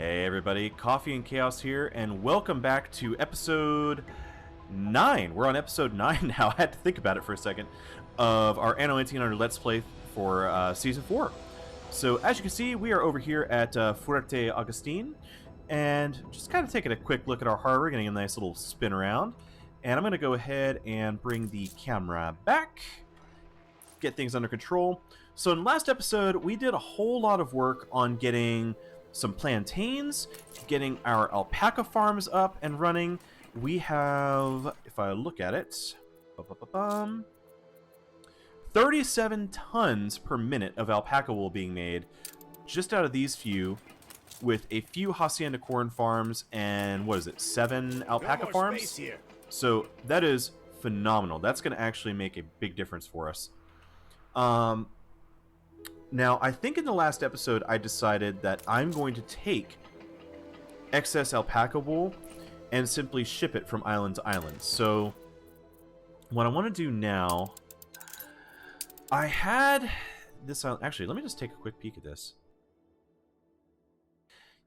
Hey everybody, Coffee and Chaos here, and welcome back to episode 9. We're on episode 9 now, I had to think about it for a second, of our Anno 1800 Let's Play for Season 4. So, as you can see, we are over here at Fuerte Agustin, and just kind of taking a quick look at our harbor, getting a nice little spin around. And I'm going to go ahead and bring the camera back, get things under control. So in the last episode, we did a whole lot of work on getting some plantains, getting our alpaca farms up and running. We have, if I look at it, 37 tons per minute of alpaca wool being made just out of these few, with a few hacienda corn farms and, what is it, 7 alpaca farms? Here. So that is phenomenal. That's going to actually make a big difference for us. Now, I think in the last episode I decided that I'm going to take excess alpaca wool and simply ship it from island to island. So, what I want to do now... I had this island... Actually, let me just take a quick peek at this.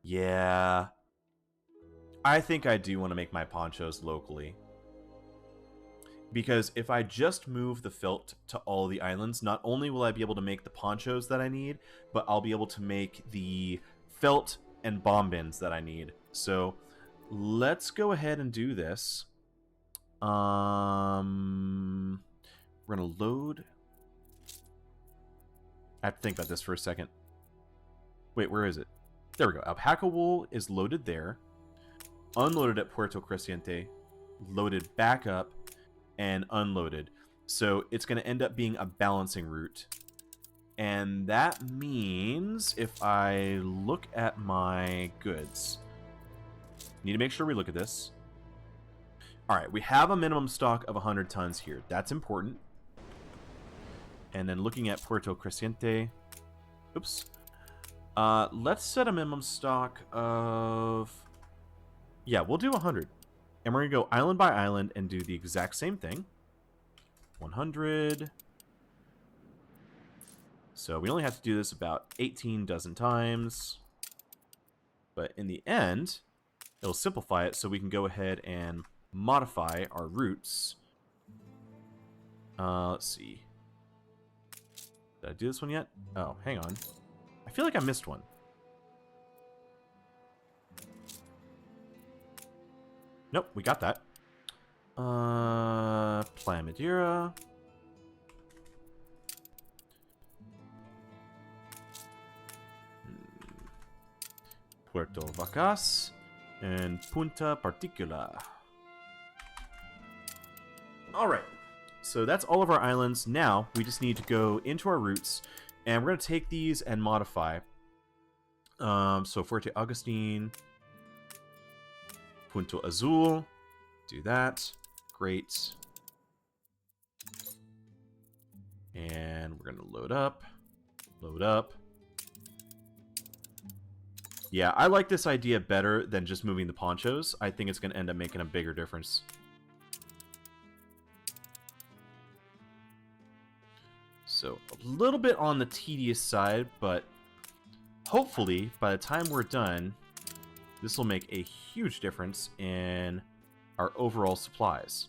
Yeah... I think I do want to make my ponchos locally. Because if I just move the felt to all the islands, not only will I be able to make the ponchos that I need, but I'll be able to make the felt and bombins that I need. So let's go ahead and do this. We're going to load... I have to think about this for a second. Wait, where is it? There we go. Alpaca wool is loaded there. Unloaded at Puerto Creciente. Loaded back up. And unloaded. So it's going to end up being a balancing route. And that means if I look at my goods, need to make sure we look at this. Alright, we have a minimum stock of 100 tons here. That's important. And then looking at Puerto Creciente, oops. Let's set a minimum stock of... Yeah, we'll do 100. And we're going to go island by island and do the exact same thing. 100. So we only have to do this about 18 dozen times. But in the end, it'll simplify it so we can go ahead and modify our routes. Let's see. Did I do this one yet? Oh, hang on. I feel like I missed one. Nope, we got that. Playa Madeira. Puerto Vacas. And Punta Particular. Alright. So that's all of our islands. Now, we just need to go into our routes. And we're going to take these and modify. So Fuerte Agustin... Punto Azul, do that, great, and we're going to load up, yeah, I like this idea better than just moving the ponchos. I think it's going to end up making a bigger difference. So, a little bit on the tedious side, but hopefully, by the time we're done, this will make a huge difference in our overall supplies.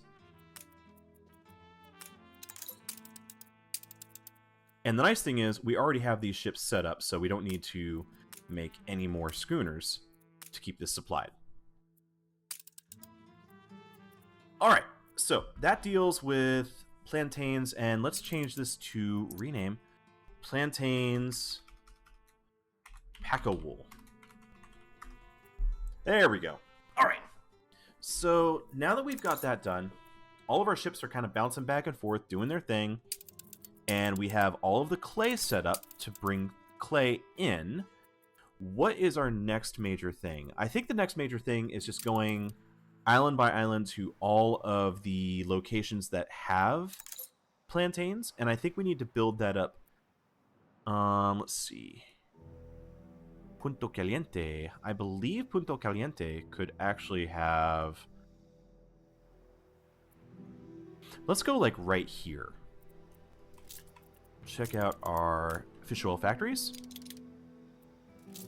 And the nice thing is, we already have these ships set up, so we don't need to make any more schooners to keep this supplied. Alright, so that deals with plantains, and let's change this to rename Plantains Alpaca Wool. There we go. Alright. So, now that we've got that done, all of our ships are kind of bouncing back and forth, doing their thing. And we have all of the clay set up to bring clay in. What is our next major thing? I think the next major thing is just going island by island to all of the locations that have plantains. And I think we need to build that up. Let's see. Punto Caliente. I believe Punto Caliente could actually have... Let's go, like, right here. Check out our fish oil factories.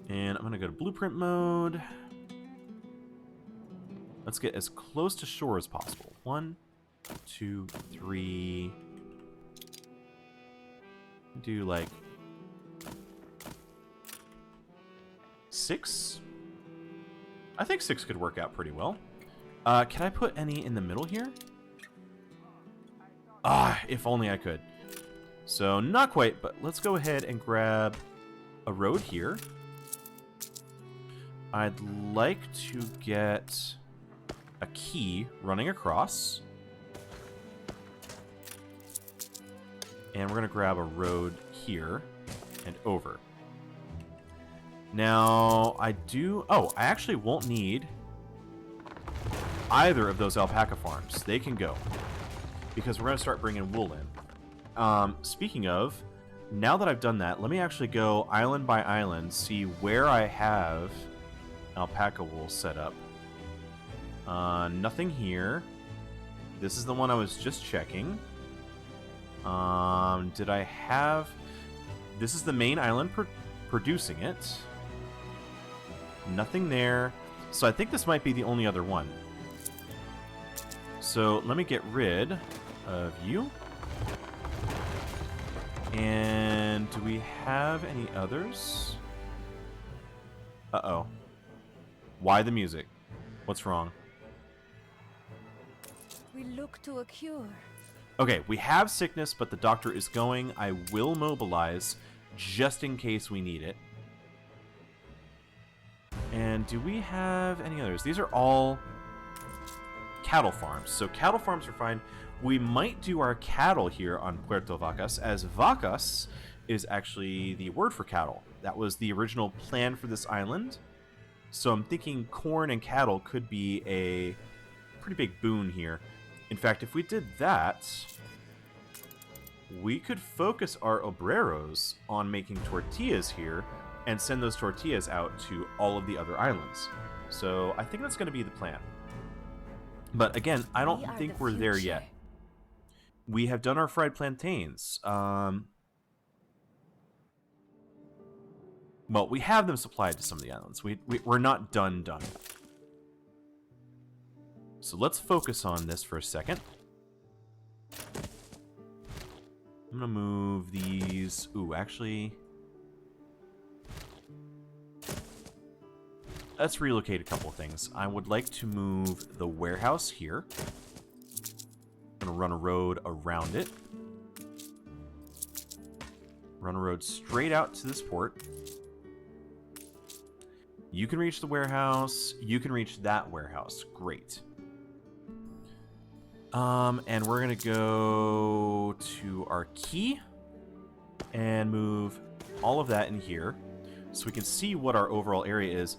And I'm going to go to blueprint mode. Let's get as close to shore as possible. 1, 2, 3. Do like 6? I think 6 could work out pretty well. Can I put any in the middle here? Ah, if only I could. So, not quite, but let's go ahead and grab a road here. I'd like to get a key running across. And we're going to grab a road here and over. Now, I actually won't need either of those alpaca farms. They can go, because we're going to start bringing wool in. Speaking of, now that I've done that, let me actually go island by island, see where I have alpaca wool set up. Nothing here. This is the one I was just checking. Did I have... This is the main island producing it. Nothing there. So I think this might be the only other one. So let me get rid of you. And do we have any others? Uh-oh. Why the music? What's wrong? We look to a cure. Okay, we have sickness, but the doctor is going. I will mobilize just in case we need it. And do we have any others? These are all cattle farms. So cattle farms are fine. We might do our cattle here on Puerto Vacas, as vacas is actually the word for cattle. That was the original plan for this island. So I'm thinking corn and cattle could be a pretty big boon here. In fact, if we did that, we could focus our obreros on making tortillas here and send those tortillas out to all of the other islands. So I think that's going to be the plan. But again, I don't think we're there yet. We have done our fried plantains. Well, we have them supplied to some of the islands. We're not done. So let's focus on this for a second. I'm going to move these... Ooh, actually... Let's relocate a couple of things. I would like to move the warehouse here. I'm going to run a road around it. Run a road straight out to this port. You can reach the warehouse. You can reach that warehouse. Great. And we're going to go to our key and move all of that in here so we can see what our overall area is.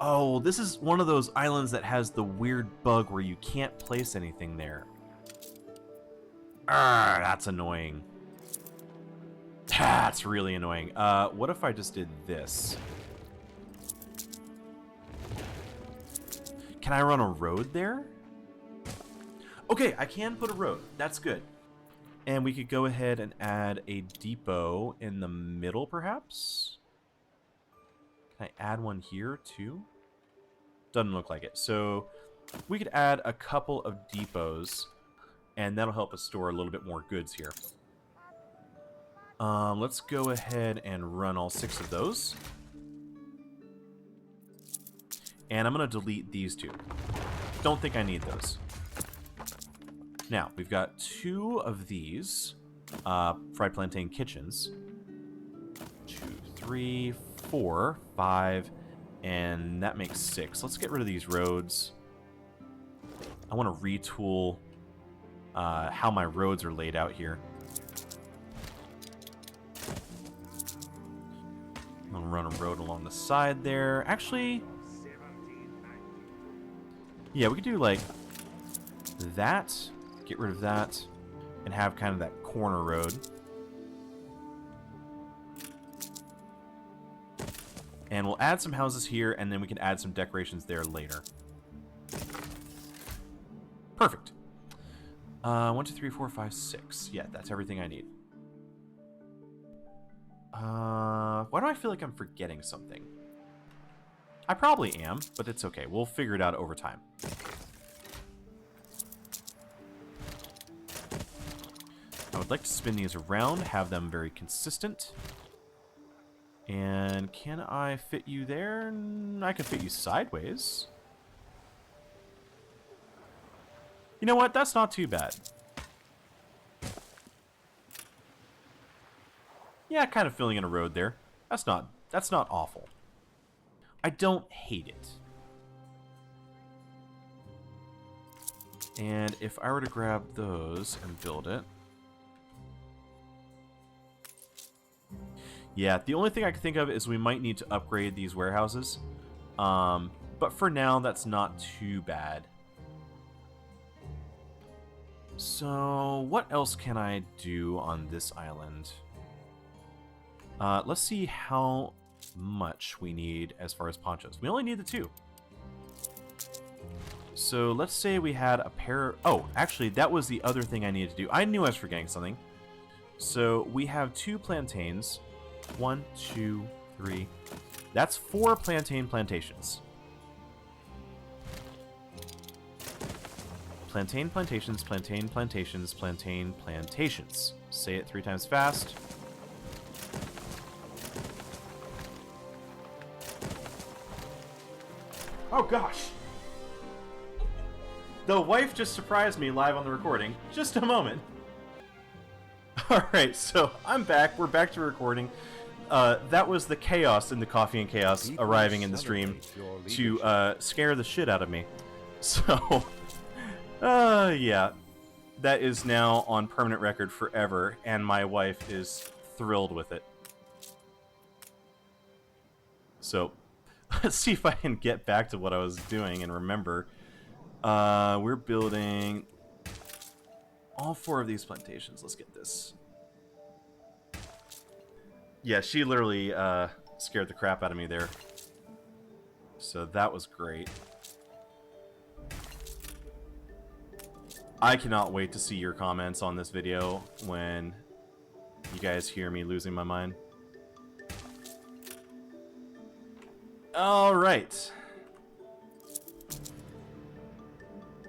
Oh, this is one of those islands that has the weird bug where you can't place anything there. That's annoying. That's really annoying. What if I just did this? Can I run a road there? Okay, I can put a road. That's good. And we could go ahead and add a depot in the middle, perhaps? Can I add one here, too? Doesn't look like it. So we could add a couple of depots, and that'll help us store a little bit more goods here. Let's go ahead and run all 6 of those. And I'm going to delete these 2. Don't think I need those. Now, we've got 2 of these fried plantain kitchens. 2, 3, 4, 5, and that makes 6. Let's get rid of these roads. I want to retool how my roads are laid out here. I'm going to run a road along the side there. Actually, yeah, we could do like that. Get rid of that and have kind of that corner road. And we'll add some houses here, and then we can add some decorations there later. Perfect. 1, 2, 3, 4, 5, 6. Yeah, that's everything I need. Why do I feel like I'm forgetting something? I probably am, but it's okay. We'll figure it out over time. I would like to spin these around, have them very consistent. And can I fit you there? I can fit you sideways. You know what? That's not too bad. Yeah, kind of filling in a road there. That's not awful. I don't hate it. And if I were to grab those and build it. Yeah, the only thing I can think of is we might need to upgrade these warehouses. But for now, that's not too bad. So, what else can I do on this island? Let's see how much we need as far as ponchos. We only need the 2. So, let's say we had a pair... Oh, actually, that was the other thing I needed to do. I knew I was forgetting something. So, we have 2 plantains. 1, 2, 3. That's 4 plantain plantations. Plantain plantations, plantain plantations, plantain plantations. Say it 3 times fast. Oh gosh! The wife just surprised me live on the recording. Just a moment. Alright, so I'm back. We're back to recording. That was the chaos in the Coffee and Chaos arriving in the stream to scare the shit out of me. So, yeah. That is now on permanent record forever, and my wife is thrilled with it. So, let's see if I can get back to what I was doing and remember. We're building all 4 of these plantations. Let's get this. Yeah, she literally scared the crap out of me there. So that was great. I cannot wait to see your comments on this video when you guys hear me losing my mind. Alright.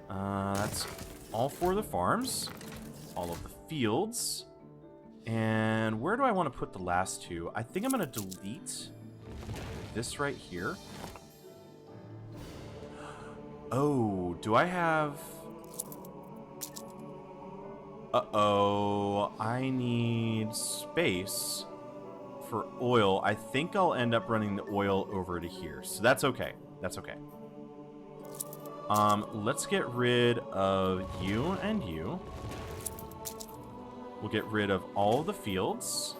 That's all 4 of the farms. All of the fields. And where do I want to put the last 2? I think I'm going to delete this right here. Oh, do I have... Uh-oh, I need space for oil. I think I'll end up running the oil over to here. So that's okay. That's okay. Let's get rid of you and you. We'll get rid of all the fields.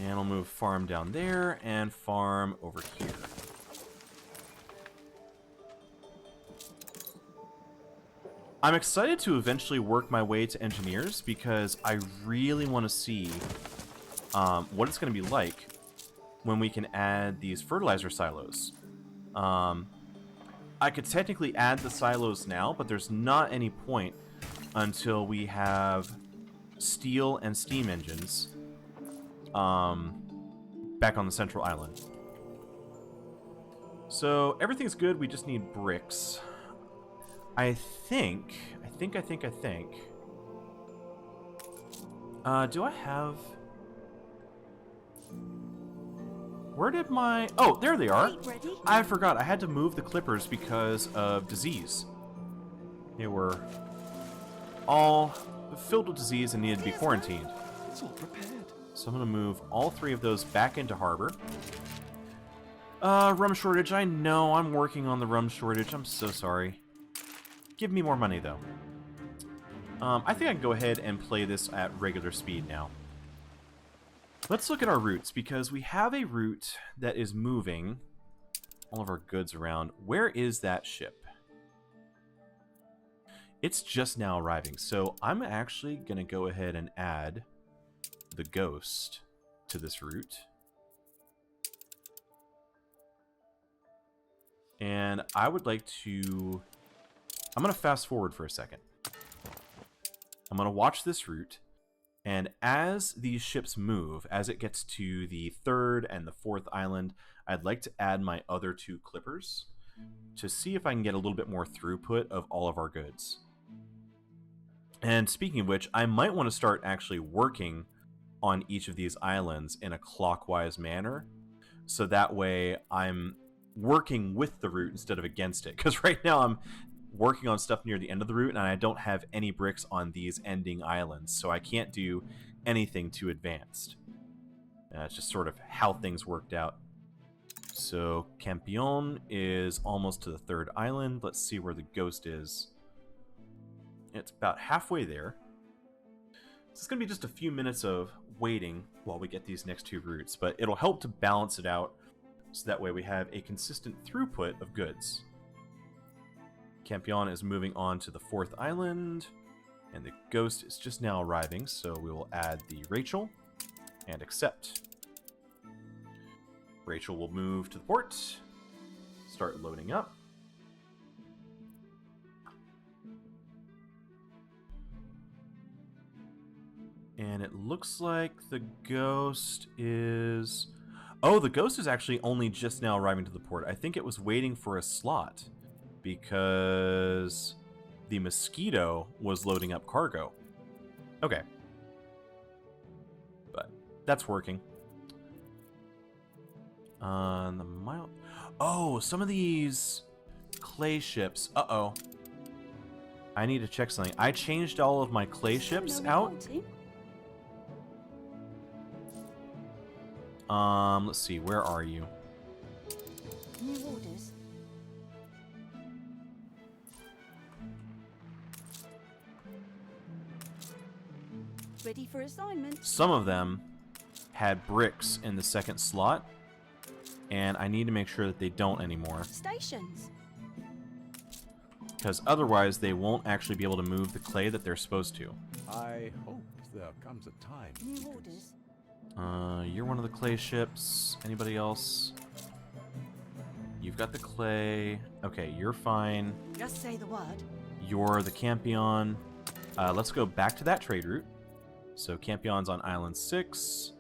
And I'll move farm down there and farm over here. I'm excited to eventually work my way to engineers because I really want to see what it's going to be like when we can add these fertilizer silos. I could technically add the silos now, but there's not any point until we have steel and steam engines back on the central island. So everything's good, we just need bricks. I think. Do I have... Where did my... Oh, there they are. I forgot. I had to move the clippers because of disease. They were all filled with disease and needed to be quarantined. It's all prepared. So I'm going to move all 3 of those back into harbor. Rum shortage. I know. I'm working on the rum shortage. I'm so sorry. Give me more money, though. I think I can go ahead and play this at regular speed now. Let's look at our routes, because we have a route that is moving all of our goods around. Where is that ship? It's just now arriving, so I'm actually going to go ahead and add the Ghost to this route. And I would like to... I'm going to fast forward for a second. I'm going to watch this route, and as these ships move, as it gets to the third and the fourth island, I'd like to add my other 2 clippers to see if I can get a little bit more throughput of all of our goods. And speaking of which, I might want to start actually working on each of these islands in a clockwise manner, so that way I'm working with the route instead of against it. Because right now I'm working on stuff near the end of the route, and I don't have any bricks on these ending islands, so I can't do anything too advanced. It's just sort of how things worked out. So Campion is almost to the third island. Let's see where the ghost is. It's about halfway there. So it's going to be just a few minutes of waiting while we get these next 2 routes, but it'll help to balance it out so that way we have a consistent throughput of goods. Campion is moving on to the 4th island, and the ghost is just now arriving, so we will add the Rachel and accept. Rachel will move to the port, start loading up. And it looks like the ghost is... Oh, the ghost is actually only just now arriving to the port. I think it was waiting for a slot because the Mosquito was loading up cargo. Okay. But that's working. The mile... Oh, some of these clay ships. Uh-oh. I need to check something. I changed all of my clay ships out. Let's see. Where are you? New orders. Ready for assignment. Some of them had bricks in the second slot, and I need to make sure that they don't anymore. Stations. Because otherwise they won't actually be able to move the clay that they're supposed to. I hope there comes a time. New orders. You're one of the clay ships. Anybody else? You've got the clay. Okay, you're fine. Just say the word. You're the Campion. Let's go back to that trade route. So Campion's on Island 6.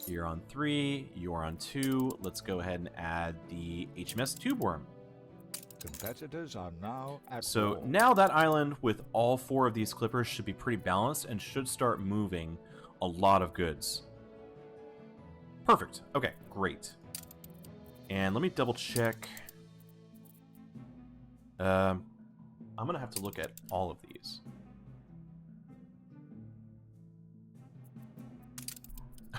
You're on 3. You're on 2. Let's go ahead and add the HMS Tube Worm. Competitors are now at So war. now that island with all 4 of these clippers should be pretty balanced and should start moving a lot of goods. Perfect. Okay, great. And let me double check. I'm going to have to look at all of these.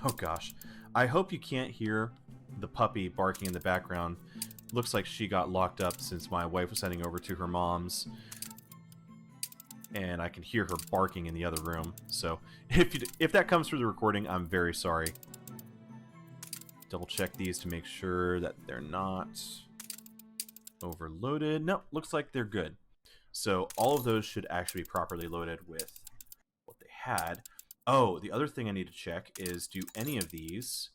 Oh gosh. I hope you can't hear the puppy barking in the background. Looks like she got locked up since my wife was heading over to her mom's. And I can hear her barking in the other room. So if that comes through the recording, I'm very sorry. Double check these to make sure that they're not overloaded. No, looks like they're good. So all of those should actually be properly loaded with what they had. Oh, the other thing I need to check is, do any of these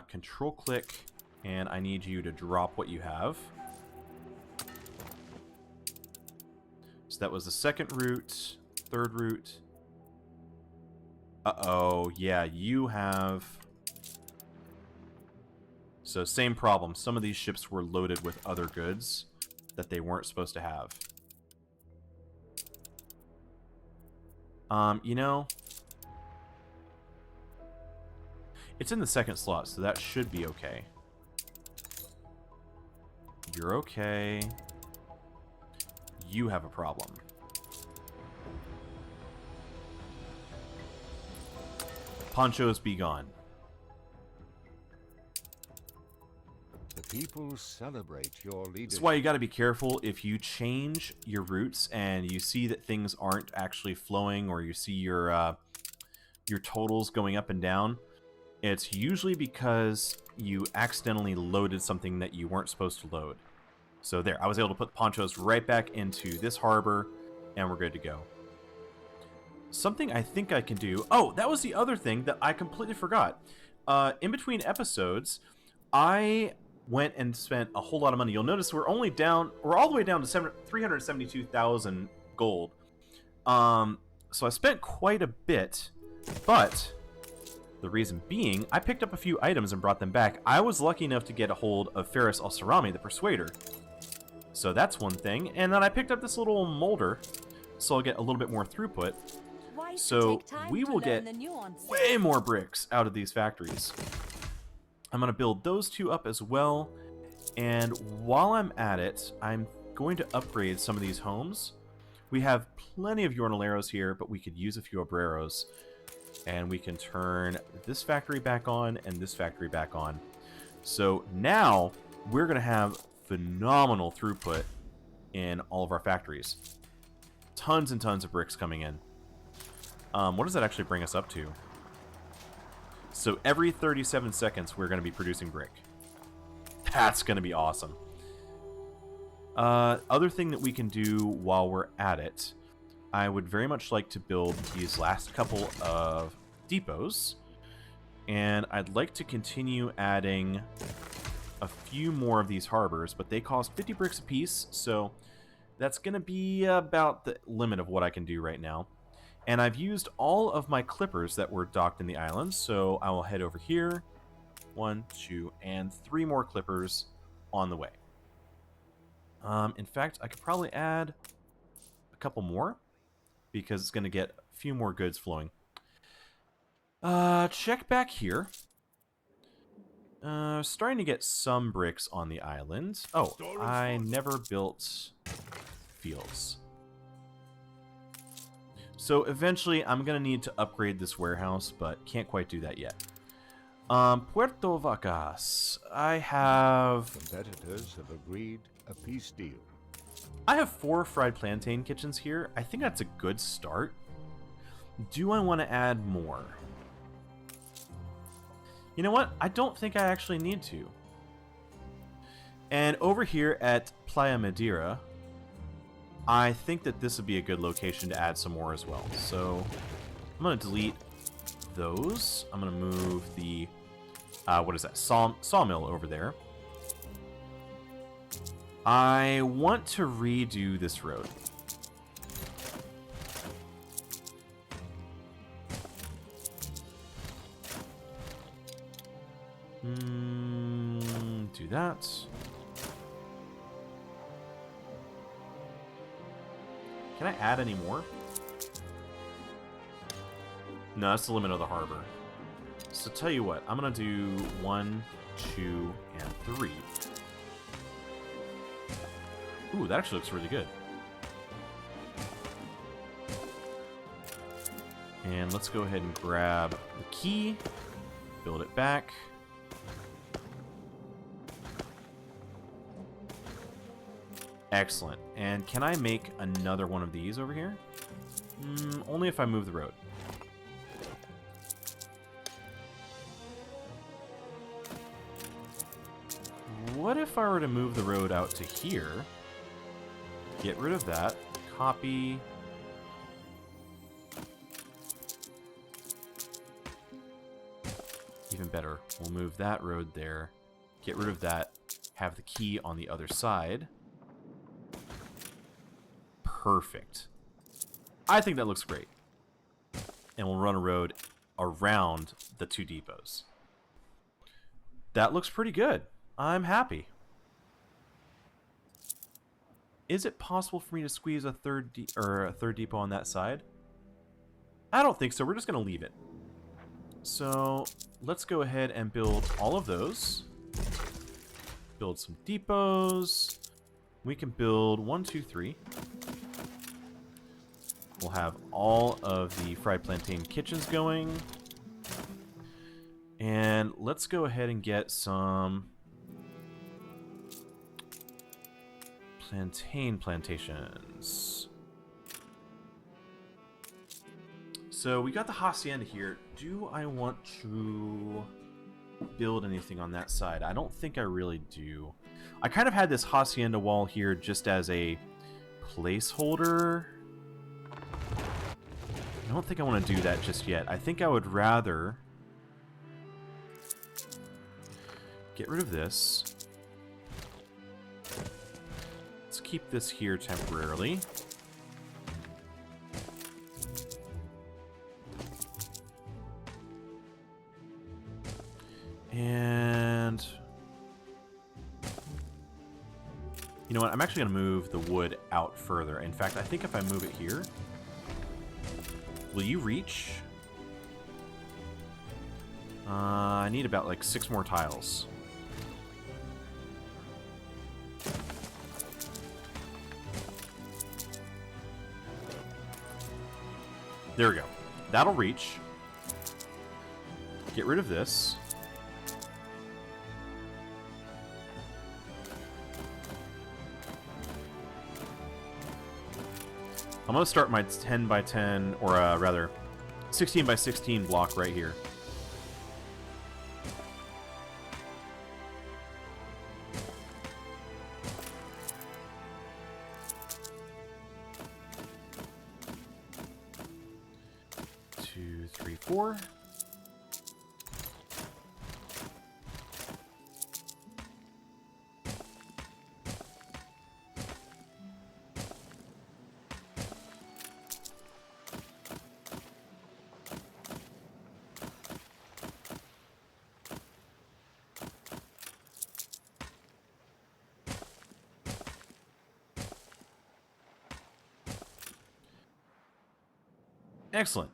control click, and I need you to drop what you have. So that was the second route, third route. Uh-oh, yeah, you have... So same problem. Some of these ships were loaded with other goods that they weren't supposed to have. You know... It's in the second slot, so that should be okay. You're okay. You have a problem. Ponchos be gone. The people celebrate your leadership. That's why you got to be careful if you change your routes and you see that things aren't actually flowing, or you see your totals going up and down. It's usually because you accidentally loaded something that you weren't supposed to load. So there, I was able to put ponchos right back into this harbor, and we're good to go. Something I think I can do... Oh, that was the other thing that I completely forgot. In between episodes, I went and spent a whole lot of money. You'll notice we're all the way down to 372,000 gold. So I spent quite a bit, but the reason being, I picked up a few items and brought them back. I was lucky enough to get a hold of Ferris Al-Sarami, the Persuader. So that's one thing. And then I picked up this little molder, so I'll get a little bit more throughput. So we will get way more bricks out of these factories. I'm going to build those two up as well. And while I'm at it, I'm going to upgrade some of these homes. We have plenty of Jornaleros here, but we could use a few Obreros. And we can turn this factory back on and this factory back on. So now we're going to have phenomenal throughput in all of our factories. Tons and tons of bricks coming in. What does that actually bring us up to? So every 37 seconds, we're going to be producing brick. That's going to be awesome. Other thing that we can do while we're at it, I would very much like to build these last couple of depots. And I'd like to continue adding a few more of these harbors, but they cost 50 bricks a piece, so that's going to be about the limit of what I can do right now. And I've used all of my clippers that were docked in the island, so I will head over here. 1, 2, and 3 more clippers on the way. In fact, I could probably add a couple more, because it's going to get a few more goods flowing. Check back here. Starting to get some bricks on the island. Oh, I never built fields. So eventually I'm going to need to upgrade this warehouse, but can't quite do that yet. Puerto Vacas. I have... Competitors have agreed a peace deal. I have 4 fried plantain kitchens here. I think that's a good start. Do I want to add more? You know what? I don't think I actually need to. And over here at Playa Madeira, I think that this would be a good location to add some more as well. So I'm going to delete those. I'm going to move the, what is that, sawmill over there. I want to redo this road. Do that. Can I add any more? No, that's the limit of the harbor. So tell you what, I'm gonna do 1, 2, and 3. Ooh, that actually looks really good. And let's go ahead and grab the key, build it back. Excellent. And can I make another one of these over here? Only if I move the road. What if I were to move the road out to here? Get rid of that. Copy. Even better. We'll move that road there. Get rid of that. Have the key on the other side. Perfect. I think that looks great. And we'll run a road around the 2 depots. That looks pretty good. I'm happy. Is it possible for me to squeeze a third depot on that side? I don't think so. We're just going to leave it. So let's go ahead and build all of those. Build some depots. We can build 1, 2, 3. We'll have all of the fried plantain kitchens going. And let's go ahead and get some plantain plantations. So we got the Hacienda here. Do I want to build anything on that side? I don't think I really do. I kind of had this Hacienda wall here just as a placeholder. I don't think I want to do that just yet. I think I would rather get rid of this. keep this here temporarily. And you know what? I'm actually going to move the wood out further. In fact, I think if I move it here, will you reach? I need about like 6 more tiles. There we go. That'll reach. Get rid of this. I'm going to start my 10 by 10, or rather, 16 by 16 block right here. Two, three, four. Excellent.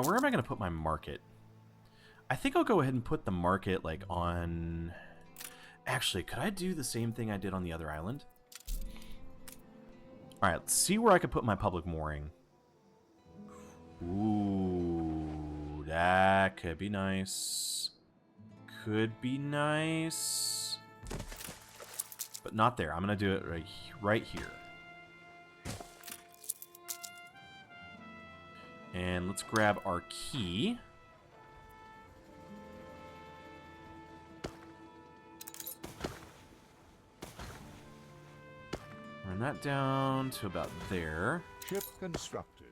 Where am I going to put my market? I think I'll go ahead and put the market, like, on... Actually, could I do the same thing I did on the other island? Alright, let's see where I could put my public mooring. Ooh, that could be nice. Could be nice. But not there. I'm going to do it right here. And let's grab our key. Run that down to about there. Ship constructed.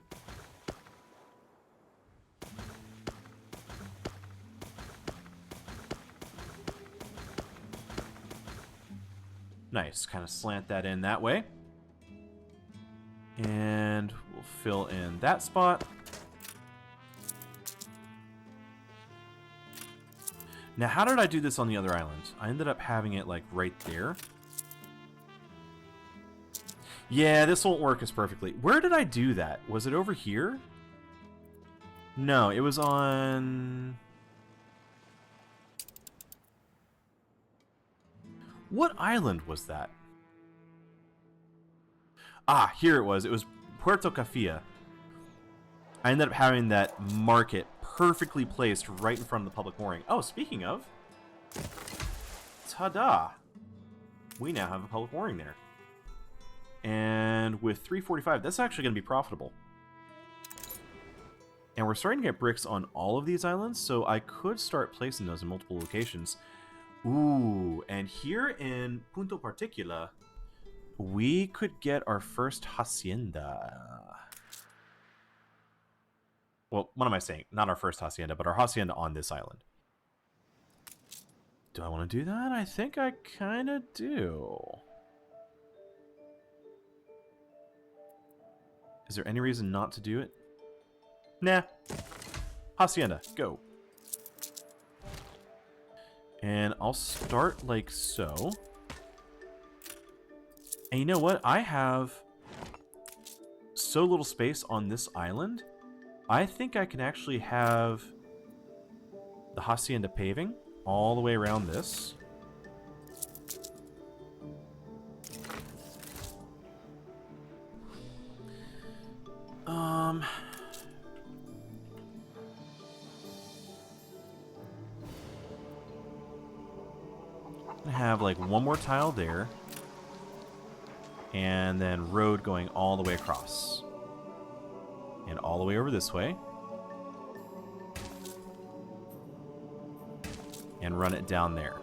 Nice. Kind of slant that in that way. And we'll fill in that spot. Now, how did I do this on the other island? I ended up having it, like, right there. Yeah, this won't work as perfectly. Where did I do that? Was it over here? No, it was on... What island was that? Ah, here it was. It was Puerto Cafia. I ended up having that market perfectly placed right in front of the public mooring. Oh, speaking of... Ta-da! We now have a public mooring there. And with 345, that's actually going to be profitable. And we're starting to get bricks on all of these islands, so I could start placing those in multiple locations. Ooh, and here in Punto Particular, we could get our first hacienda. Well, what am I saying? Not our first hacienda, but our hacienda on this island. Do I want to do that? I think I kind of do. Is there any reason not to do it? Nah. Hacienda, go. And I'll start like so. And you know what? I have so little space on this island. I think I can actually have the hacienda paving all the way around this. I have like one more tile there. And then road going all the way across. And all the way over this way. And run it down there.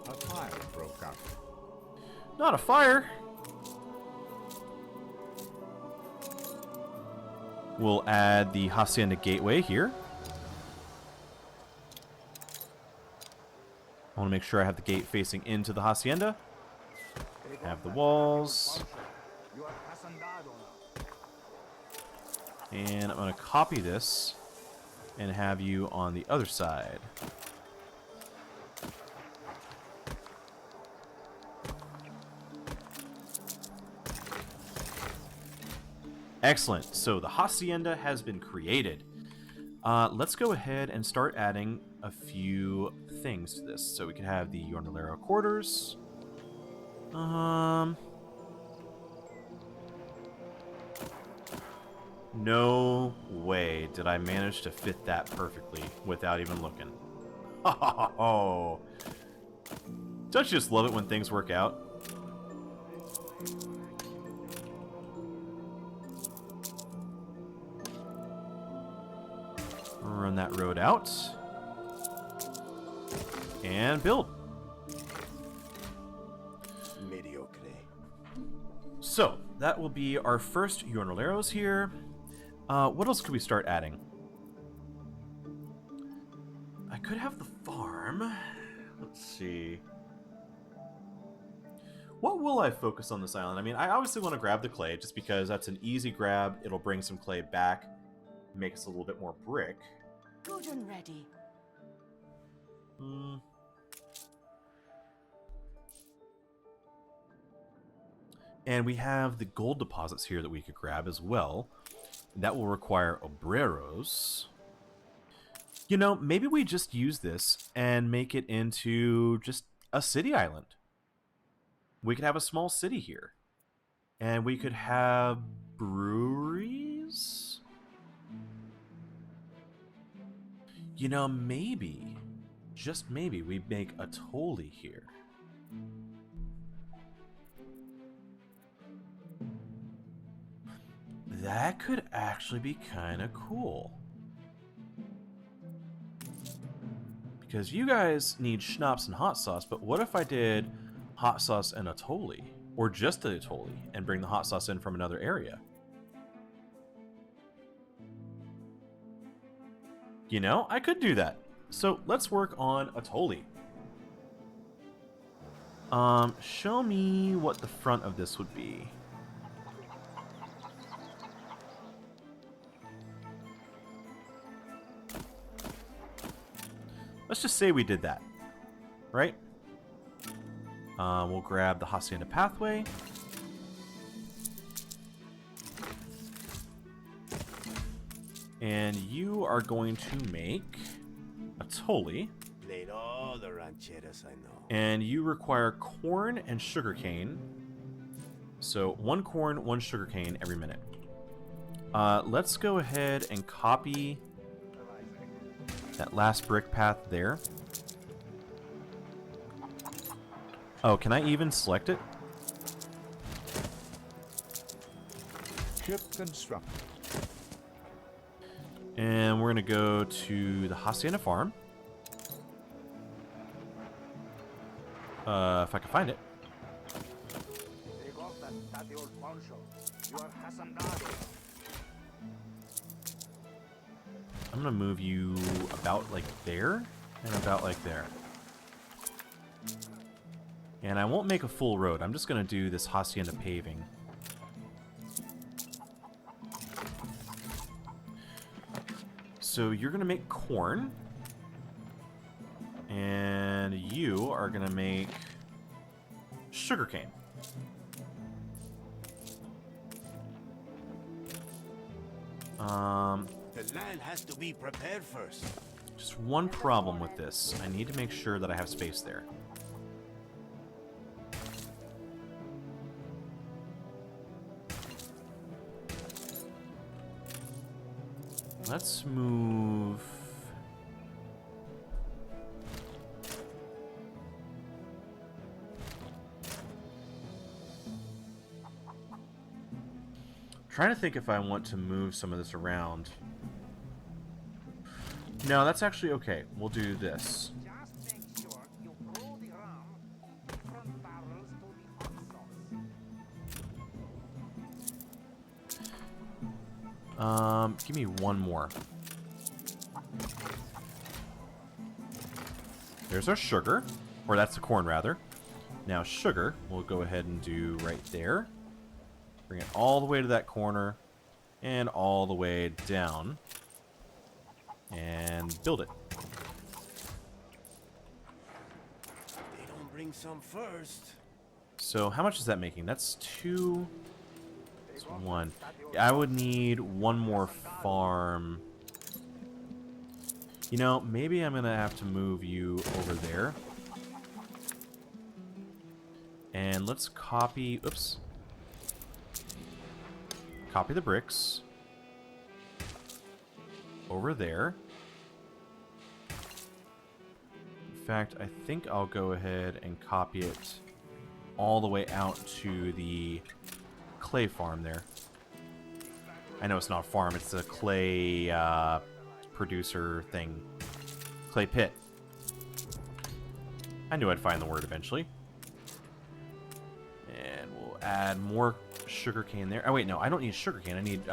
A fire broke out. Not a fire! We'll add the Hacienda gateway here. I want to make sure I have the gate facing into the Hacienda. Have the walls. And I'm going to copy this and have you on the other side. Excellent. So the Hacienda has been created. Let's go ahead and start adding a few things to this. So we can have the Jornalero quarters. No way did I manage to fit that perfectly without even looking. Oh, don't you just love it when things work out? Run that road out. And build. Mediocre. So, that will be our first Jornaleros here. What else could we start adding? I could have the farm. Let's see. What will I focus on this island? I mean, I obviously want to grab the clay, just because that's an easy grab. It'll bring some clay back, make us a little bit more brick. Good and ready. And we have the gold deposits here that we could grab as well. That will require obreros. You know, maybe we just use this and make it into just a city island. We could have a small city here. And we could have breweries? You know, maybe, just maybe, we make Atole here. That could actually be kind of cool. Because you guys need schnapps and hot sauce, but what if I did hot sauce and Atole? Or just the Atole, and bring the hot sauce in from another area? You know, I could do that. So let's work on Atole. Show me what the front of this would be. Let's just say we did that, right? We'll grab the Hacienda pathway. And you are going to make Atole. Played all the rancheras I know. And you require corn and sugarcane. So 1 corn, 1 sugarcane every minute. Let's go ahead and copy that last brick path there. Oh, can I even select it? Ship constructed. And we're going to go to the Hacienda farm. If I can find it. I'm going to move you about like there and about like there. And I won't make a full road. I'm just going to do this Hacienda paving. So you're going to make corn. And you are going to make sugarcane. The land has to be prepared first. Just one problem with this. I need to make sure that I have space there. Let's move... Trying to think if I want to move some of this around. No, that's actually okay. We'll do this. Just make sure you grow the rum from barrels to the hot sauce. Give me one more. There's our sugar. Or that's the corn, rather. Now, sugar, we'll go ahead and do right there. Bring it all the way to that corner. And all the way down. And build it. They don't bring some first. So, how much is that making? That's 2... That's 1. I would need one more farm. You know, maybe I'm going to have to move you over there. And let's copy... Oops. Copy the bricks. Over there. In fact, I think I'll go ahead and copy it all the way out to the clay farm there. I know it's not a farm, it's a clay producer thing. Clay pit. I knew I'd find the word eventually. And we'll add more sugarcane there. Oh wait, no, I don't need sugarcane. I need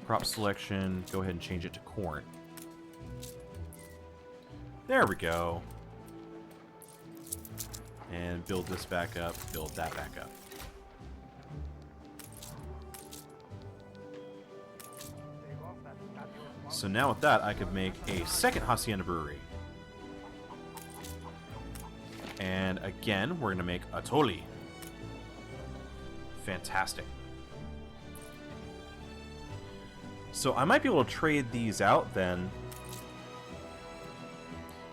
crop selection. Go ahead and change it to corn. There we go. And build this back up, build that back up. So now with that, I could make a second Hacienda brewery. And again, we're going to make Atole. Fantastic. So I might be able to trade these out then.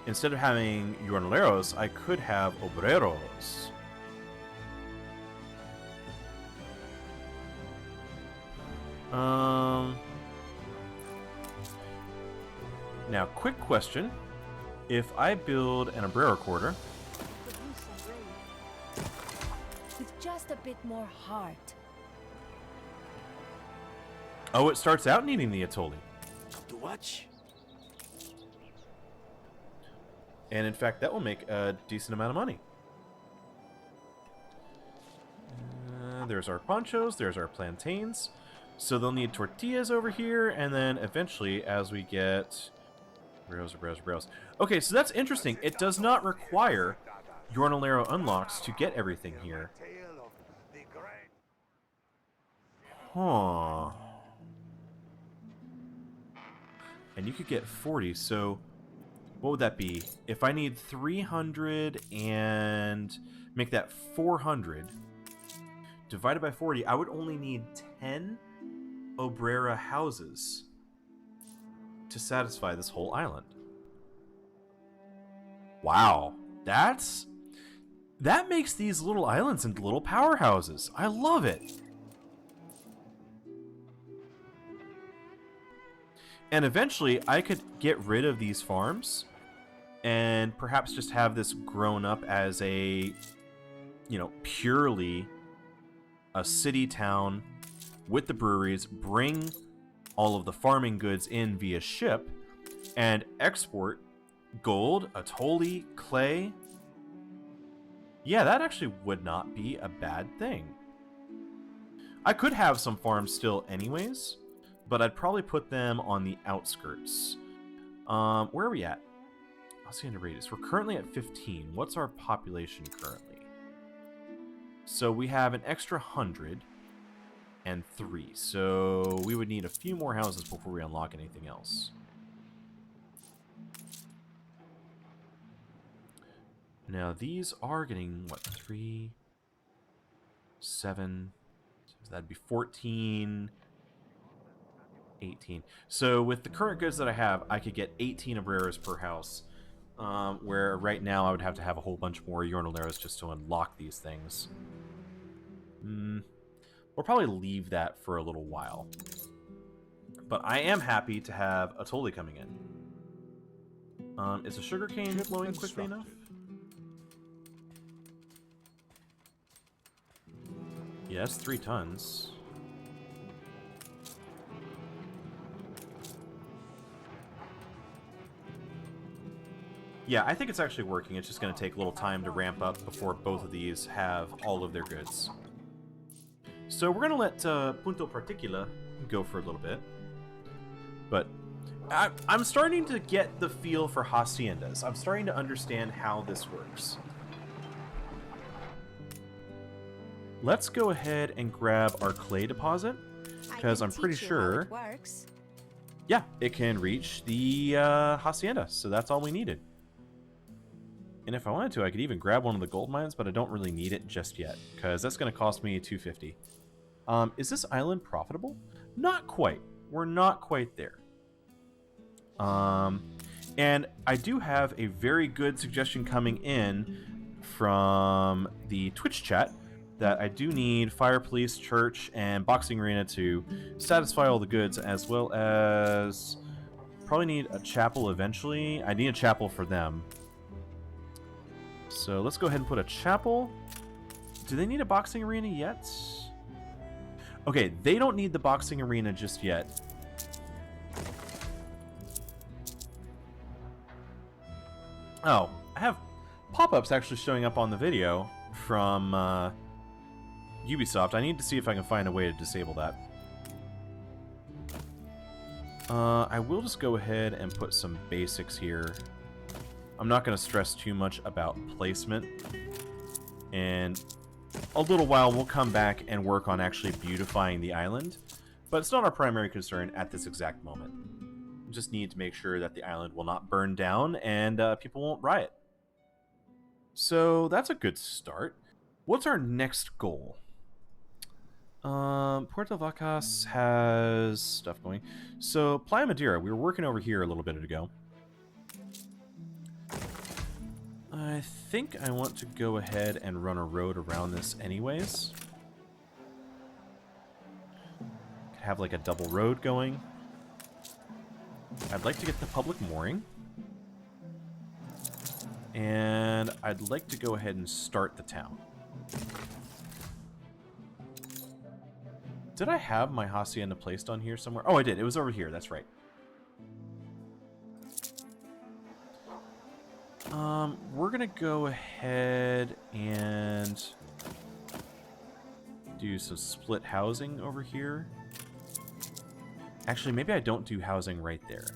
Instead of having jornaleros, I could have obreros. Now, quick question. If I build an obrero quarter... With just a bit more heart. Oh, it starts out needing the Atole. To watch. And in fact, that will make a decent amount of money. There's our ponchos, there's our plantains. So they'll need tortillas over here, and then eventually, as we get... Bros. Okay, so that's interesting. It does not require Jornalero unlocks to get everything here. Huh. And you could get 40, so... What would that be? If I need 300 and make that 400, divided by 40, I would only need 10 Obrera houses to satisfy this whole island. Wow. That makes these little islands into little powerhouses. I love it. And eventually, I could get rid of these farms and perhaps just have this grown up as a, you know, purely a city town with the breweries, bring all of the farming goods in via ship, and export gold, Atole, clay. Yeah, that actually would not be a bad thing. I could have some farms still anyways, but I'd probably put them on the outskirts. Where are we at? Hacienda radius. We're currently at 15. What's our population currently? So we have an extra 103. So we would need a few more houses before we unlock anything else. Now these are getting, what, 3, 7, so that'd be 14... 18. So with the current goods that I have, I could get 18 obreros per house, where right now I would have to have a whole bunch more jornaleros just to unlock these things. We'll probably leave that for a little while. But I am happy to have Atole coming in. Is the sugarcane flowing quickly enough? Yes, 3 tons. Yeah, I think it's actually working. It's just going to take a little time to ramp up before both of these have all of their goods. So we're gonna let Punto Particular go for a little bit, but I'm starting to get the feel for haciendas. I'm starting to understand how this works. Let's go ahead and grab our clay deposit, because I'm pretty sure, yeah, it can reach the hacienda. So that's all we needed. And if I wanted to, I could even grab one of the gold mines, but I don't really need it just yet, because that's going to cost me $250. Is this island profitable? Not quite. We're not quite there. And I do have a very good suggestion coming in from the Twitch chat that I do need fire, police, church, and boxing arena to satisfy all the goods, as well as probably need a chapel eventually. I need a chapel for them. So let's go ahead and put a chapel. Do they need a boxing arena yet? Okay, they don't need the boxing arena just yet. Oh, I have pop-ups actually showing up on the video from Ubisoft. I need to see if I can find a way to disable that. I will just go ahead and put some basics here. I'm not going to stress too much about placement. And a little while we'll come back and work on actually beautifying the island. But it's not our primary concern at this exact moment. We just need to make sure that the island will not burn down and people won't riot. So that's a good start. What's our next goal? Puerto Vacas has stuff going. So Playa Madeira, we were working over here a little bit ago. I think I want to go ahead and run a road around this anyways. Could have like a double road going. I'd like to get the public mooring. And I'd like to go ahead and start the town. Did I have my hacienda placed on here somewhere? Oh, I did. It was over here. That's right. We're gonna go ahead and do some split housing over here. Actually, maybe I don't do housing right there.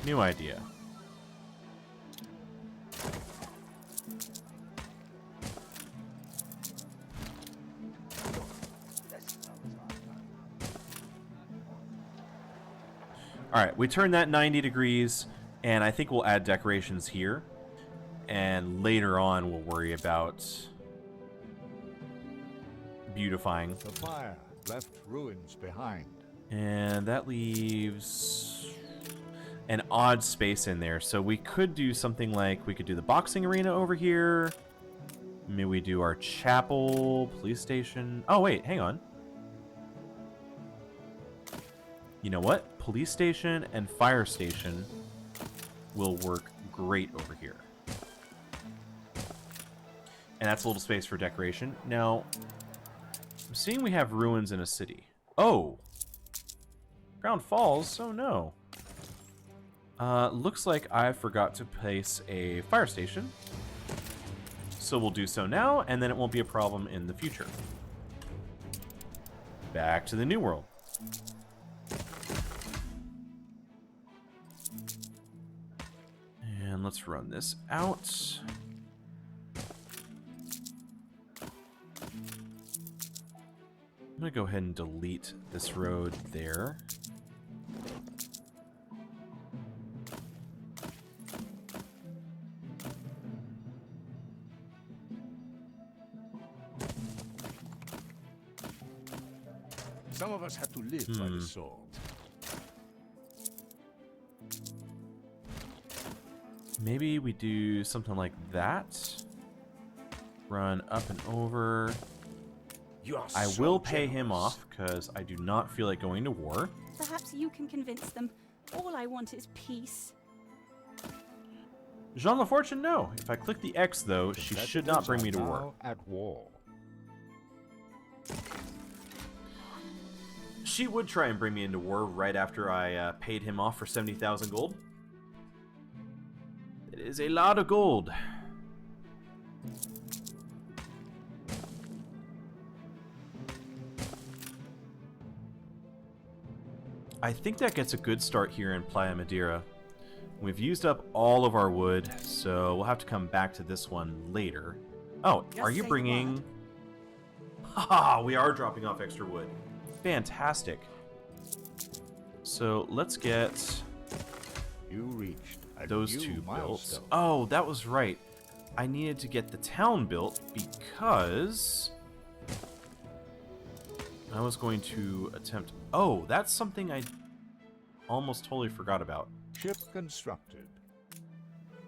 New idea. Alright, we turned that 90 degrees, and I think we'll add decorations here. And later on, we'll worry about beautifying. The fire left ruins behind. And that leaves an odd space in there. So we could do something like, we could do the boxing arena over here. Maybe we do our chapel, police station. Oh, wait, hang on. You know what? Police station and fire station will work great over here. And that's a little space for decoration. Now, I'm seeing we have ruins in a city. Oh! Ground Falls? Oh no. Looks like I forgot to place a fire station. So we'll do so now, and then it won't be a problem in the future. Back to the New World. And let's run this out. I'm going to go ahead and delete this road there. Some of us have to live by the sword. Maybe we do something like that. Run up and over. I will pay him off because I do not feel like going to war. Perhaps you can convince them. All I want is peace. Jean LaFortune, no. If I click the X, though, she should not bring me to war. At war. She would try and bring me into war right after I paid him off for 70,000 gold. It is a lot of gold. I think that gets a good start here in Playa Madeira. We've used up all of our wood, so we'll have to come back to this one later. Oh, Just are you say bringing... Haha, we are dropping off extra wood. Fantastic. So let's get You reached a those new two built. milestone. Oh, that was right. I needed to get the town built because I was going to attempt... Oh, that's something I almost totally forgot about. Ship constructed.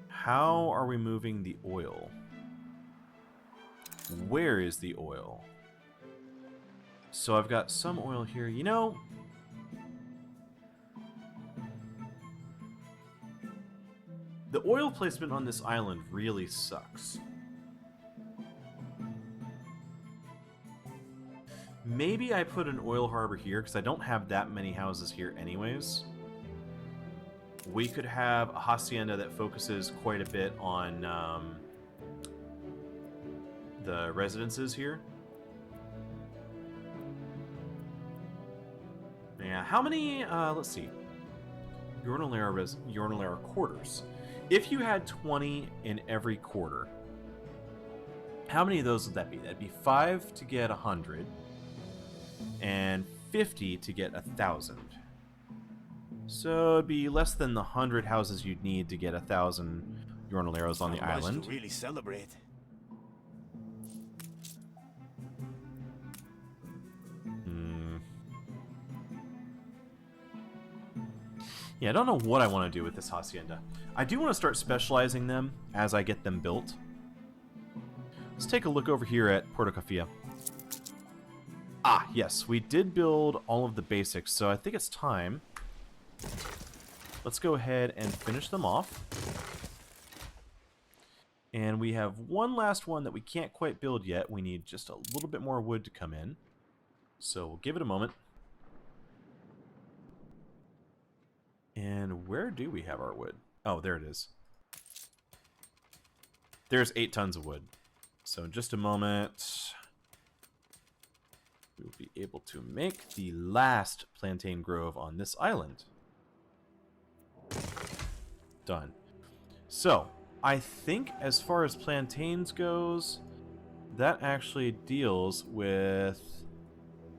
How are we moving the oil? Where is the oil? So I've got some oil here. You know, the oil placement on this island really sucks. Maybe I put an oil harbor here because I don't have that many houses here anyways. We could have a hacienda that focuses quite a bit on the residences here. Yeah, how many, let's see. Jornalera quarters. If you had 20 in every quarter, how many of those would that be? That'd be 5 to get 100, and 50 to get 1,000. So it'd be less than the 100 houses you'd need to get 1,000 Jornaleros on the Not much island. to really celebrate. Yeah, I don't know what I want to do with this hacienda. I do want to start specializing them as I get them built. Let's take a look over here at Porto Cafia. Ah, yes, we did build all of the basics, so I think it's time. Let's go ahead and finish them off. And we have one last one that we can't quite build yet. We need just a little bit more wood to come in. So we'll give it a moment. And where do we have our wood? Oh, there it is. There's 8 tons of wood. So in just a moment, we'll be able to make the last plantain grove on this island. Done. So, I think as far as plantains goes, that actually deals with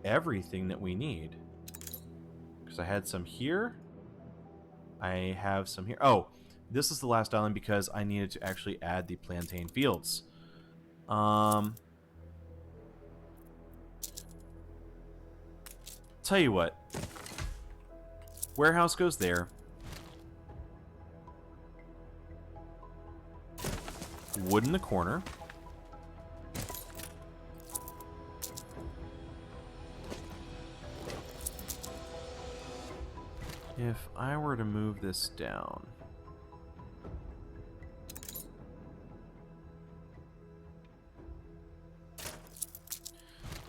everything that we need. Because I had some here. I have some here. Oh, this is the last island because I needed to actually add the plantain fields. Tell you what. Warehouse goes there. Wood in the corner. If I were to move this down...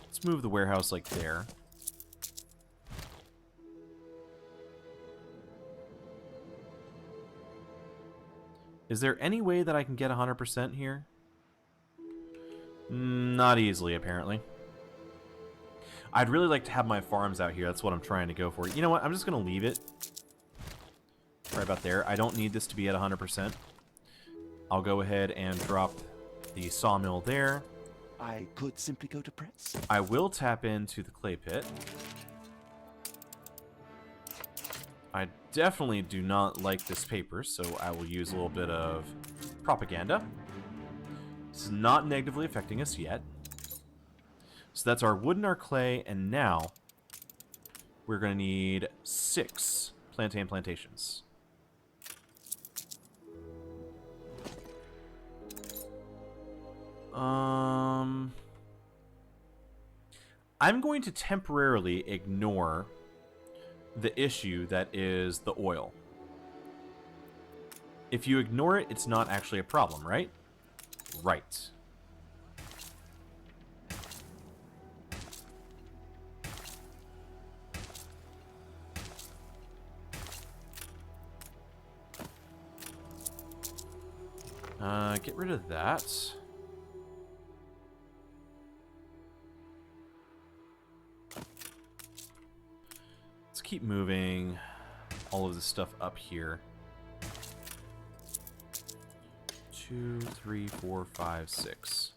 Let's move the warehouse like there. Is there any way that I can get 100% here? Not easily, apparently. I'd really like to have my farms out here. That's what I'm trying to go for. You know what? I'm just going to leave it right about there. I don't need this to be at 100%. I'll go ahead and drop the sawmill there. I could simply go to press. I will tap into the clay pit. I definitely do not like this paper, so I will use a little bit of propaganda. This is not negatively affecting us yet. So that's our wood and our clay, and now we're going to need 6 plantain plantations. I'm going to temporarily ignore the issue that is the oil. If you ignore it, it's not actually a problem, right? Right. Get rid of that. Let's keep moving all of this stuff up here. 2, 3, 4, 5, 6.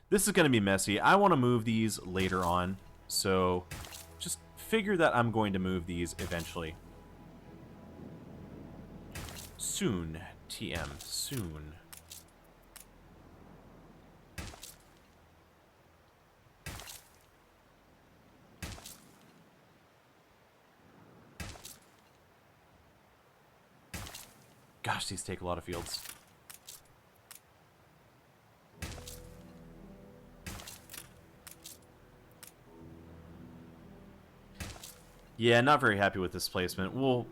This is going to be messy. I want to move these later on, so just figure that I'm going to move these eventually. Soon, TM, soon. Gosh, these take a lot of fields. Yeah, not very happy with this placement. We'll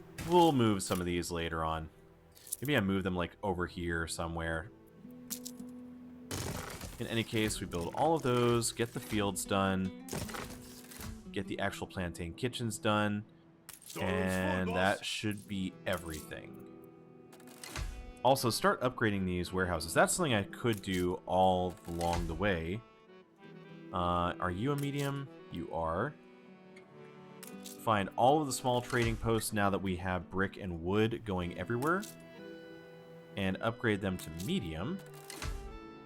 move some of these later on. Maybe I move them like over here somewhere. In any case, we build all of those, get the fields done, get the actual plantain kitchens done, and that should be everything. Also, start upgrading these warehouses. That's something I could do all along the way. Are you a medium? You are. Find all of the small trading posts now that we have brick and wood going everywhere. And upgrade them to medium,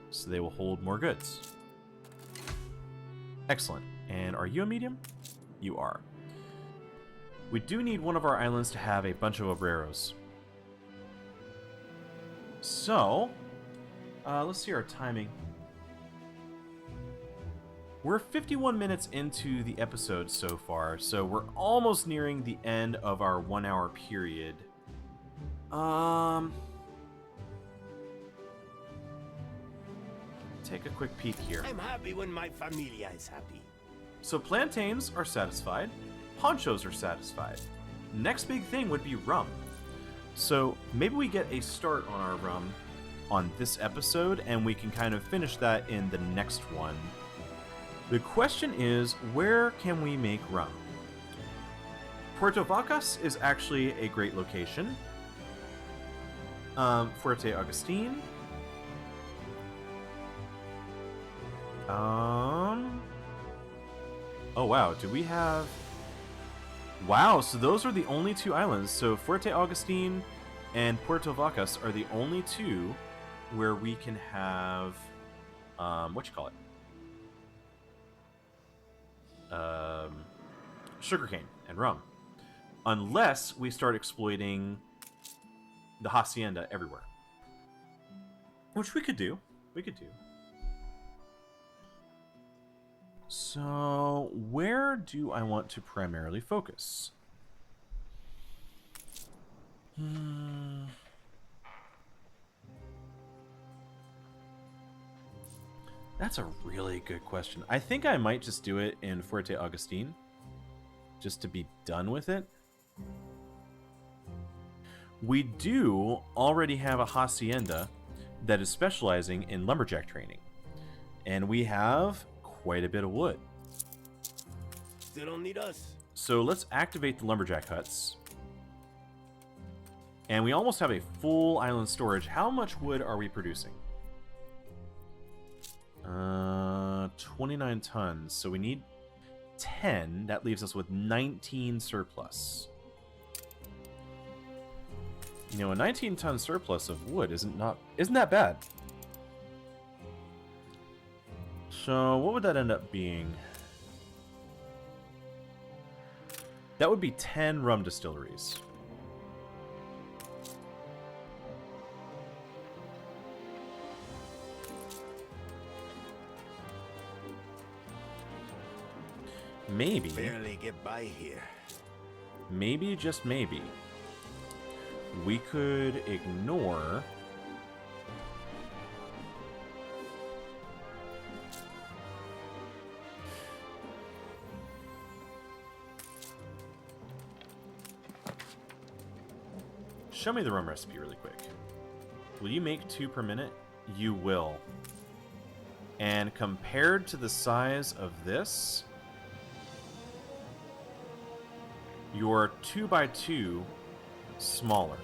so they will hold more goods. Excellent. And are you a medium? You are. We do need one of our islands to have a bunch of obreros. So, let's see our timing. We're 51 minutes into the episode so far, so we're almost nearing the end of our 1 hour period. Take a quick peek here. I'm happy when my familia is happy. So plantains are satisfied, ponchos are satisfied. Next big thing would be rum. So maybe we get a start on our rum on this episode, and we can kind of finish that in the next one. The question is, where can we make rum? Puerto Vacas is actually a great location. Fuerte Agustin. Oh wow, do we have... Wow, so those are the only two islands. So Fuerte Agustin and Puerto Vacas are the only two where we can have... sugarcane and rum. Unless we start exploiting the Hacienda everywhere. Which we could do. So, where do I want to primarily focus? That's a really good question. I think I might just do it in Fuerte Agustin, just to be done with it. We do already have a hacienda that is specializing in lumberjack training, and we have quite a bit of wood. They don't need us. So let's activate the lumberjack huts. And we almost have a full island storage. How much wood are we producing? 29 tons. So we need 10. That leaves us with 19 surplus. You know, a 19-ton surplus of wood isn't that bad. So what would that end up being? That would be 10 rum distilleries. Maybe. Barely get by here. Maybe, just maybe, we could ignore show me the rum recipe really quick. Will you make 2 per minute? You will. And compared to the size of this, your 2x2 smaller.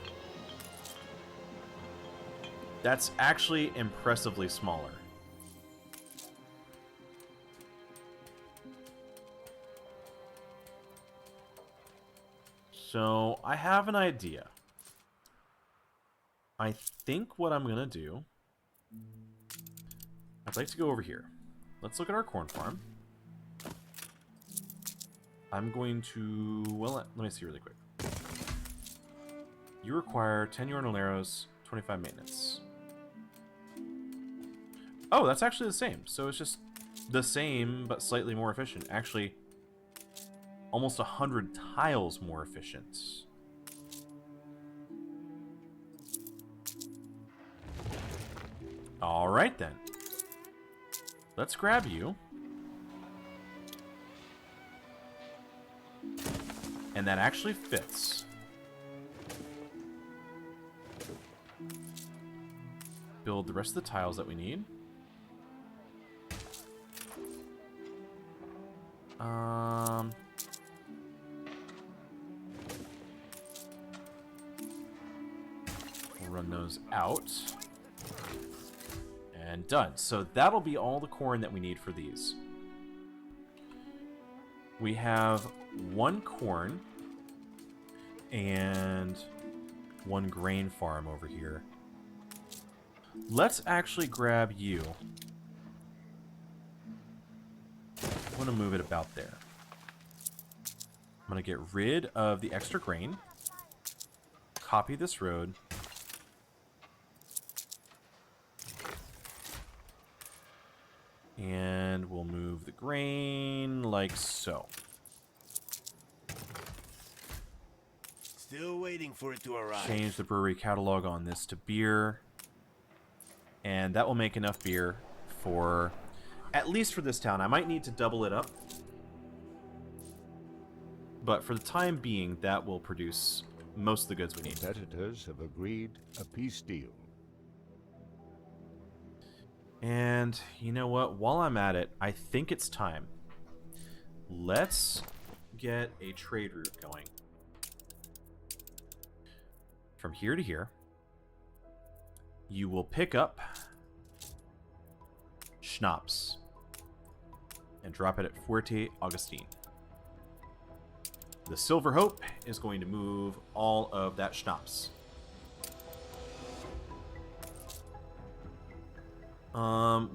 That's actually impressively smaller. So, I have an idea. I think what I'm going to do... I'd like to go over here. Let's look at our corn farm. I'm going to... Well, let me see really quick. You require 10 urinal arrows, 25 maintenance. Oh, that's actually the same. So it's just the same, but slightly more efficient. Actually, almost 100 tiles more efficient. Alright then. Let's grab you. And that actually fits. Build the rest of the tiles that we need. We'll run those out. And done. So that'll be all the corn that we need for these. We have 1 corn and 1 grain farm over here. Let's actually grab you. I'm going to move it about there. I'm going to get rid of the extra grain. Copy this road. And we'll move the grain like so. Still waiting for it to arrive. Change the brewery catalog on this to beer. And that will make enough beer for, at least for this town. I might need to double it up. But for the time being, that will produce most of the goods we need. Competitors have agreed a peace deal. And you know what? While I'm at it, I think it's time. Let's get a trade route going. From here to here, you will pick up schnapps and drop it at Fuerte Augustine. The Silver Hope is going to move all of that schnapps.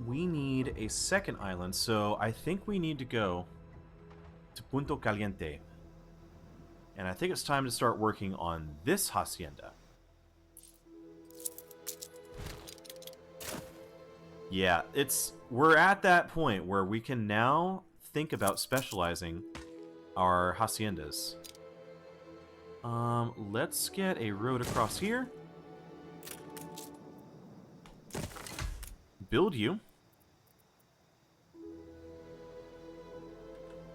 We need a second island, so I think we need to go to Punto Caliente. And I think it's time to start working on this hacienda. Yeah, we're at that point where we can now think about specializing our haciendas. Let's get a road across here. Build you.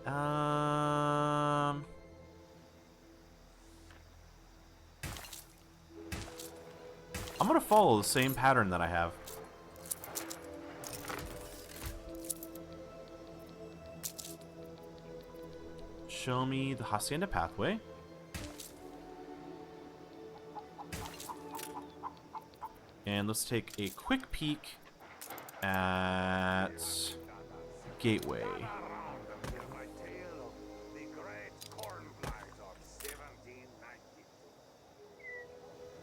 I'm gonna follow the same pattern that I have. Show me the hacienda pathway. And let's take a quick peek at Gateway.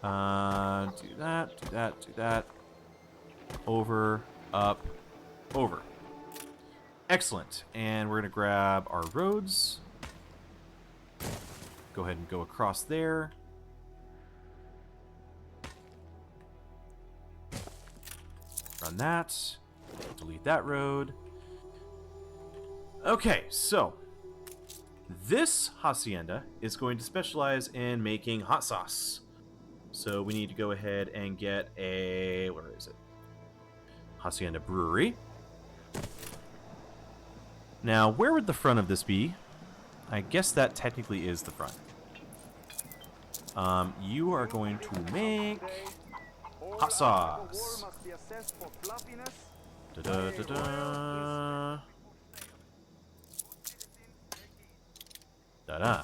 Do that, do that, do that. Over, up, over. Excellent. And we're going to grab our roads. Go ahead and go across there. Run that. Delete that road. Okay, so this hacienda is going to specialize in making hot sauce. So we need to go ahead and get a, where is it? Hacienda Brewery. Now, where would the front of this be? I guess that technically is the front. You are going to make hot sauce. Da-da-da-da. Da-da.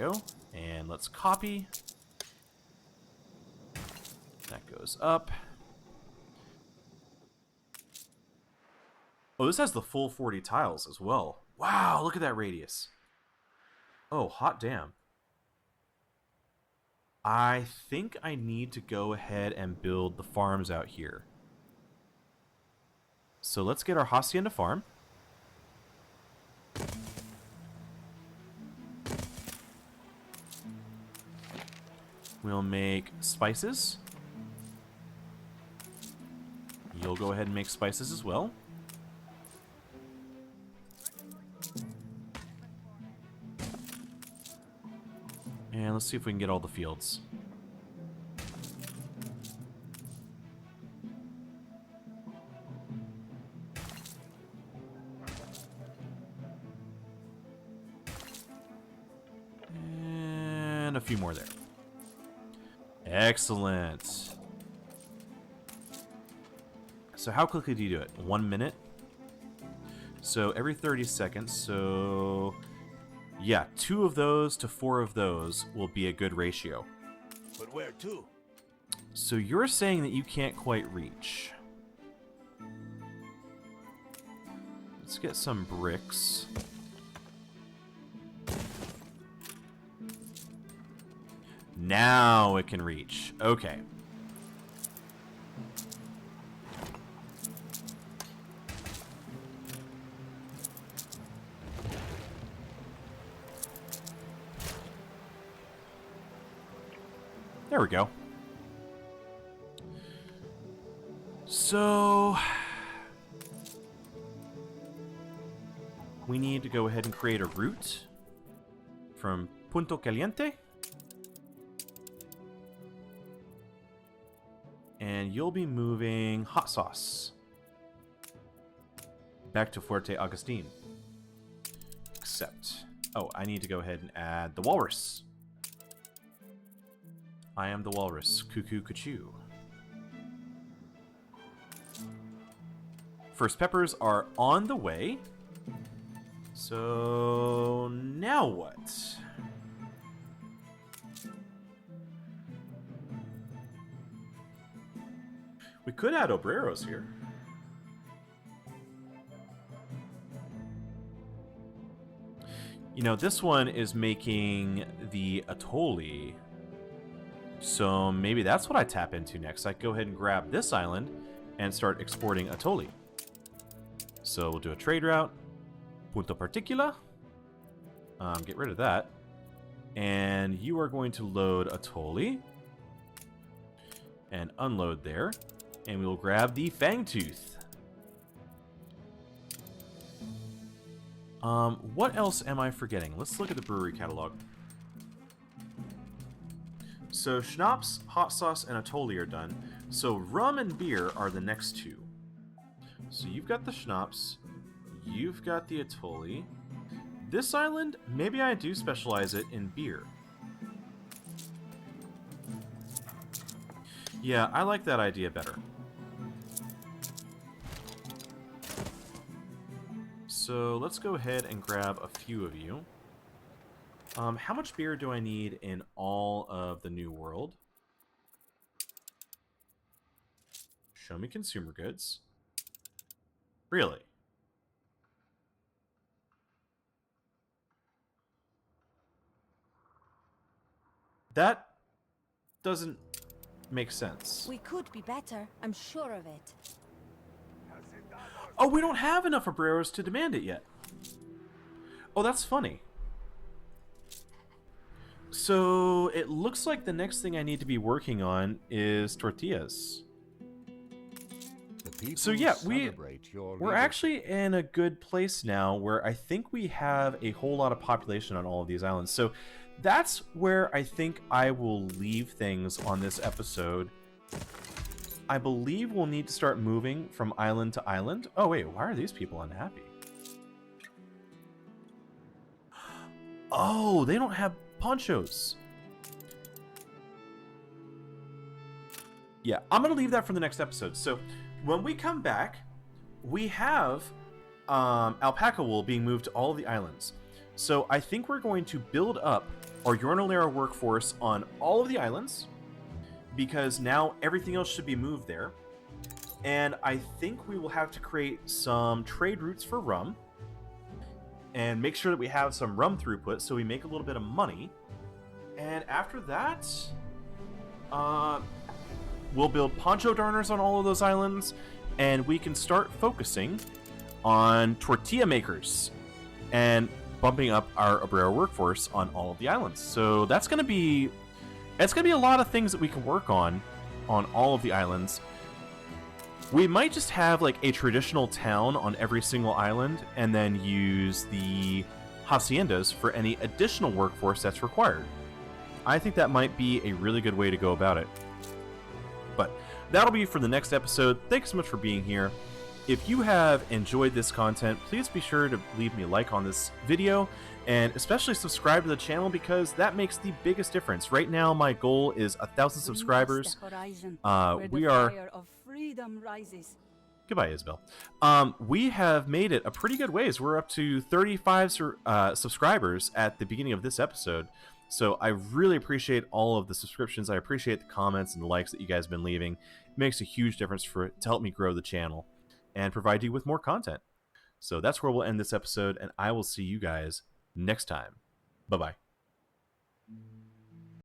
go. And let's copy. That goes up. Oh, this has the full 40 tiles as well. Wow, look at that radius. Oh, hot damn. I think I need to go ahead and build the farms out here. So let's get our Hacienda farm. We'll make spices. You'll go ahead and make spices as well. And let's see if we can get all the fields. And a few more there. Excellent. So how quickly do you do it? 1 minute? So every 30 seconds, so... yeah, 2 of those to 4 of those will be a good ratio. But where to? So you're saying that you can't quite reach. Let's get some bricks. Now it can reach. Okay. There we go. So we need to go ahead and create a route from Punto Caliente. And you'll be moving hot sauce back to Fuerte Agustin. Except, oh, I need to go ahead and add the walrus. I am the walrus, cuckoo cuckoo. First peppers are on the way. So now what? We could add obreros here. You know, this one is making the Atole. So maybe that's what I tap into next. I go ahead and grab this island and start exporting Atole. So we'll do a trade route. Punto Particula. Get rid of that. And you are going to load Atole. And unload there. And we will grab the Fangtooth. What else am I forgetting? Let's look at the brewery catalog. So schnapps, hot sauce, and Atole are done. So rum and beer are the next 2. So you've got the schnapps. You've got the Atole. This island, maybe I do specialize it in beer. Yeah, I like that idea better. So let's go ahead and grab a few of you. How much beer do I need in all of the New World? Show me consumer goods. Really? That doesn't make sense. We could be better, I'm sure of it. Oh, we don't have enough obreros to demand it yet. Oh, that's funny. So it looks like the next thing I need to be working on is tortillas. So yeah, we're actually in a good place now where I think we have a whole lot of population on all of these islands. So that's where I think I will leave things on this episode. I believe we'll need to start moving from island to island. Oh wait, why are these people unhappy? Oh, they don't have ponchos. Yeah, I'm going to leave that for the next episode. So when we come back, we have alpaca wool being moved to all of the islands. So I think we're going to build up our Yornolera workforce on all of the islands, because now everything else should be moved there. And I think we will have to create some trade routes for rum and make sure that we have some rum throughput so we make a little bit of money. And after that, we'll build poncho darners on all of those islands, and we can start focusing on tortilla makers and bumping up our obrero workforce on all of the islands. So that's going to be a lot of things that we can work on all of the islands. We might just have like a traditional town on every single island and then use the haciendas for any additional workforce that's required. I think that might be a really good way to go about it. But that'll be for the next episode. Thanks so much for being here. If you have enjoyed this content, please be sure to leave me a like on this video and especially subscribe to the channel, because that makes the biggest difference. Right now, my goal is 1,000 subscribers. We are... Freedom rises. Goodbye, Isabel. We have made it a pretty good ways. We're up to 35 subscribers at the beginning of this episode. So I really appreciate all of the subscriptions. I appreciate the comments and the likes that you guys have been leaving. It makes a huge difference to help me grow the channel and provide you with more content. So that's where we'll end this episode, and I will see you guys next time. Bye-bye.